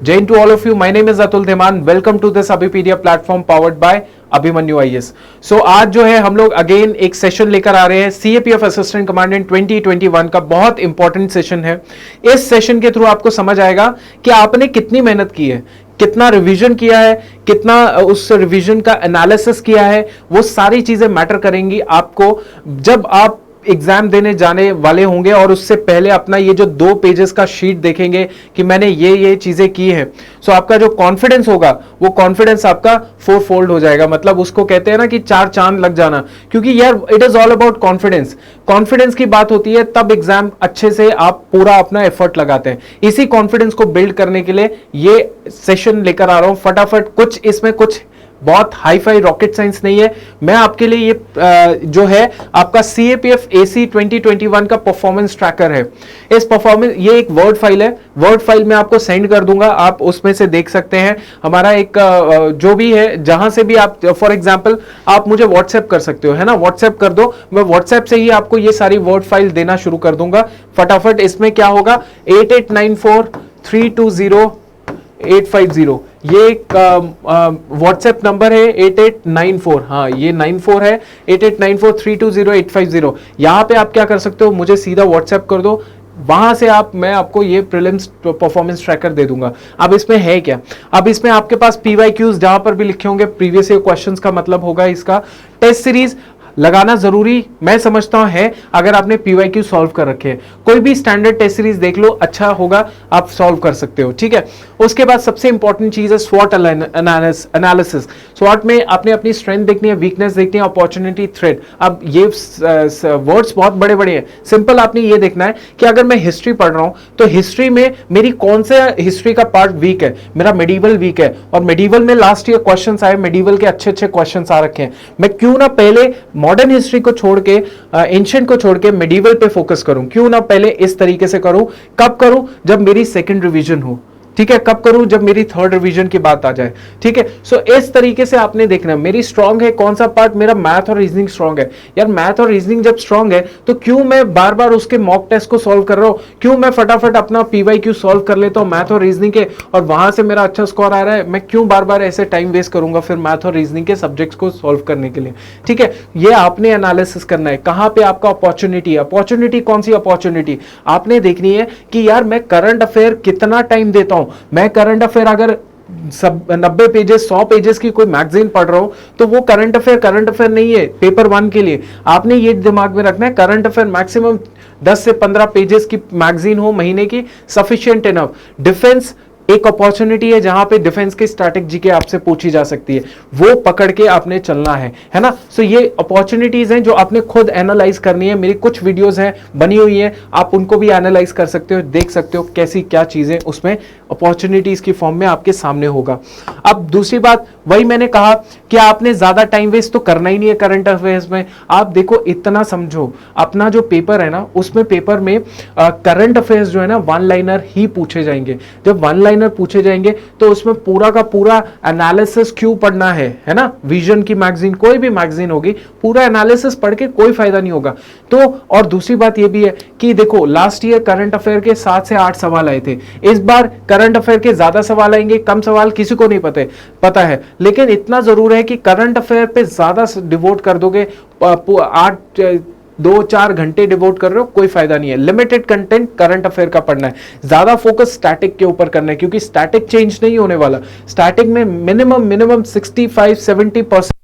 Jain to all of you. My name is Atul Dhiman. Welcome to this Abhipedia platform powered by Abhimanyu IAS. सो आज जो है हम लोग again एक session लेकर आ रहे हैं CAPF असिस्टेंट कमांडेंट 2021 का बहुत इंपॉर्टेंट सेशन है. इस सेशन के थ्रू आपको समझ आएगा कि आपने कितनी मेहनत की है, कितना रिवीजन किया है, कितना उस रिवीजन का एनालिसिस किया है. वो सारी चीजें मैटर करेंगी आपको जब आप एग्जाम देने जाने वाले होंगे और उससे पहले अपना ये जो 2 पेजेस का शीट देखेंगे कि मैंने ये चीजें की हैं. सो आपका जो कॉन्फिडेंस होगा वो कॉन्फिडेंस आपका 4 फोल्ड हो जाएगा. मतलब उसको कहते हैं ना कि 4 चांद लग जाना, क्योंकि यार it is all about confidence. Confidence की बात होती है तब एग्जाम अच्छे से आप पूरा अपना एफर्ट लगाते हैं. इसी कॉन्फिडेंस को बिल्ड करने के लिए ये सेशन लेकर आ रहा हूं फटाफट. कुछ इसमें कुछ बहुत हाई फाई रॉकेट साइंस नहीं है. मैं आपके लिए ये जो है आपका CAPF AC 2021 का परफॉर्मेंस ट्रैकर है. इस परफॉर्मेंस ये एक वर्ड फाइल है. वर्ड फाइल में आपको सेंड कर दूंगा, आप उसमें से देख सकते हैं. हमारा एक जो भी है जहां से भी आप फॉर एग्जांपल आप मुझे व्हाट्सएप कर सकते हो, है ना. व्हाट्सएप कर दो, मैं व्हाट्सएप से ही आपको ये सारी वर्ड फाइल देना शुरू कर दूंगा फटाफट. इसमें क्या होगा 8894320850 ये एक व्हाट्सएप नंबर है. 8894, हाँ ये 94 है. 8894320850. यहां पे आप क्या कर सकते हो, मुझे सीधा व्हाट्सएप कर दो. वहां से मैं आपको ये प्रीलिम्स परफॉर्मेंस ट्रैकर दे दूंगा. अब इसमें है क्या, अब इसमें आपके पास PYQs जहां पर भी लिखे होंगे प्रीवियस ईयर क्वेश्चंस का मतलब होगा इसका. टेस्ट सीरीज लगाना जरूरी मैं समझता हूं है. अगर आपने PYQ सॉल्व कर रखे हैं, कोई भी स्टैंडर्ड टेस्ट सीरीज देख लो, अच्छा होगा, आप सॉल्व कर सकते हो. ठीक है. उसके बाद सबसे इंपॉर्टेंट चीज है SWOT एनालिसिस. SWOT में आपने अपनी स्ट्रेंथ देखनी है, वीकनेस देखनी है, अपॉर्चुनिटी, थ्रेट. अब ये वर्ड्स बहुत बड़े बड़े हैं. सिंपल आपने ये देखना है कि अगर मैं हिस्ट्री पढ़ रहा हूं तो हिस्ट्री में मेरी कौन सा हिस्ट्री का पार्ट वीक है. मेरा मेडिवल वीक है, और मेडिवल में लास्ट ईयर क्वेश्चंस आए, मेडिवल के अच्छे अच्छे क्वेश्चंस आ रखे हैं. मैं क्यों ना पहले मॉडर्न हिस्ट्री को छोड़ के एंशिएंट को छोड़ के मेडिवल पे फोकस करूं. क्यों ना पहले इस तरीके से करूं. कब करूं, जब मेरी सेकंड रिवीजन हो. ठीक है. कब करूं, जब मेरी थर्ड रिवीजन की बात आ जाए. ठीक है. सो इस तरीके से आपने देखना मेरी स्ट्रांग है कौन सा पार्ट. मेरा मैथ और रीजनिंग स्ट्रांग है. यार मैथ और रीजनिंग जब स्ट्रांग है तो क्यों मैं बार बार उसके मॉक टेस्ट को सॉल्व कर रहा हूं. क्यों मैं फटाफट अपना PYQ सॉल्व कर लेता हूं मैथ और रीजनिंग के, और वहां से मेरा अच्छा स्कोर आ रहा है. मैं क्यों बार बार ऐसे टाइम वेस्ट करूंगा फिर मैथ और रीजनिंग के सब्जेक्ट्स को सॉल्व करने के लिए. ठीक है. ये आपने एनालिसिस करना है कहां पे आपका अपॉर्चुनिटी है. अपॉर्चुनिटी कौन सी अपॉर्चुनिटी आपने देखनी है कि यार मैं करंट अफेयर कितना टाइम देता हूं. मैं करंट अफेयर अगर सब 90 पेजेस 100 पेजेस की कोई मैगजीन पढ़ रहा हूं तो वो करंट अफेयर नहीं है पेपर 1 के लिए. आपने ये दिमाग में रखना है करंट अफेयर मैक्सिमम 10 से 15 पेजेस की मैगजीन हो महीने की, सफिशिएंट इनफ. डिफेंस एक अपॉर्चुनिटी है जहां पे डिफेंस की स्ट्रैटेजी के आपसे पूछी जा सकती है, वो पकड़ के आपने चलना है ना. सो ये अपॉर्चुनिटीज हैं जो आपने खुद एनालाइज करनी है. मेरी कुछ वीडियोस हैं बनी हुई हैं, आप उनको भी एनालाइज कर सकते हो, देख सकते हो कैसी क्या चीजें उसमें अपॉर्चुनिटीज की फॉर्म में आपके सामने होगा. अब दूसरी बात वही मैंने कहा कि आपने ज्यादा टाइम वेस्ट तो करना ही नहीं है करंट अफेयर्स में. आप देखो इतना समझो, अपना जो पेपर है ना उसमें पेपर में करंट अफेयर्स जो है ना 1 लाइनर ही पूछे जाएंगे. जब 1 लाइनर पूछे जाएंगे तो उसमें पूरा का पूरा एनालिसिस क्यों पढ़ना है ना. विजन की मैगजीन, कोई भी मैगजीन होगी, पूरा एनालिसिस पढ़ के कोई फायदा नहीं होगा. तो और दूसरी बात ये भी है कि देखो लास्ट ईयर करंट अफेयर के 7 से 8 सवाल आए थे. इस बार करंट अफेयर के ज्यादा सवाल आएंगे, कम सवाल किसी को नहीं पता है. लेकिन इतना जरूर है कि करंट अफेयर पे ज्यादा डिवोट कर दोगे, 2-4 घंटे डिवोट कर रहे हो, कोई फायदा नहीं है. लिमिटेड कंटेंट करंट अफेयर का पढ़ना है. ज्यादा फोकस स्टैटिक के ऊपर करना है, क्योंकि स्टैटिक चेंज नहीं होने वाला. स्टैटिक में मिनिमम 65-70%